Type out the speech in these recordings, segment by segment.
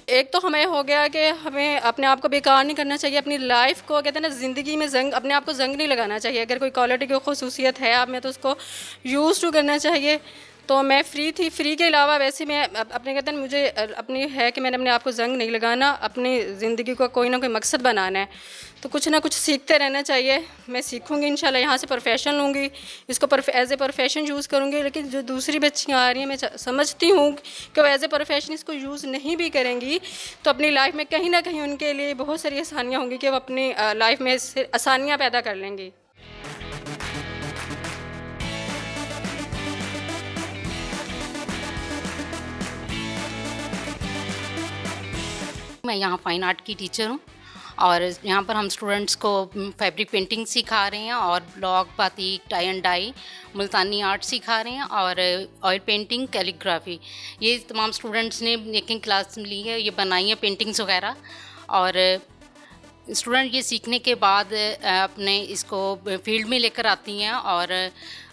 एक तो हमें हो गया कि हमें अपने आप को बेकार नहीं करना चाहिए, अपनी लाइफ को कहते हैं ना ज़िंदगी में जंग, अपने आप को जंग नहीं लगाना चाहिए। अगर कोई क्वालिटी की खसूसियत है आप में तो उसको यूज़ टू करना चाहिए। तो मैं फ्री थी, फ्री के अलावा वैसे मैं अपने कहते हैं मुझे अपनी है कि मैंने अपने आप को जंग नहीं लगाना, अपनी ज़िंदगी को कोई ना कोई मकसद बनाना है। तो कुछ ना कुछ सीखते रहना चाहिए। मैं सीखूंगी इंशाल्लाह, यहाँ से प्रोफेशन लूँगी, इसको एज ए प्रोफेशन यूज़ करूँगी। लेकिन जो दूसरी बच्चियाँ आ रही हैं मैं समझती हूँ कि वो एज ए प्रोफेशन इसको यूज़ नहीं भी करेंगी तो अपनी लाइफ में कहीं ना कहीं उनके लिए बहुत सारी आसानियाँ होंगी कि वो अपनी लाइफ में आसानियाँ पैदा कर लेंगी। मैं यहाँ फ़ाइन आर्ट की टीचर हूँ और यहाँ पर हम स्टूडेंट्स को फैब्रिक पेंटिंग सिखा रहे हैं और block, batik, tie and dye, Multani art सिखा रहे हैं और ऑयल पेंटिंग, कैलीग्राफी। ये तमाम स्टूडेंट्स ने एक क्लास ली है, ये बनाई है पेंटिंग्स वगैरह। और स्टूडेंट ये सीखने के बाद अपने इसको फील्ड में लेकर आती हैं और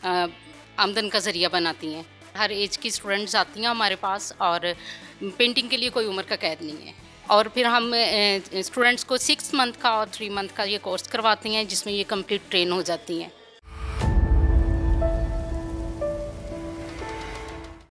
आमदन का ज़रिया बनाती हैं। हर एज की स्टूडेंट्स आती हैं हमारे पास और पेंटिंग के लिए कोई उम्र का कैद नहीं है। और फिर हम स्टूडेंट्स को 6 मंथ का और 3 मंथ का ये कोर्स करवाते हैं जिसमें ये कंप्लीट ट्रेन हो जाती हैं।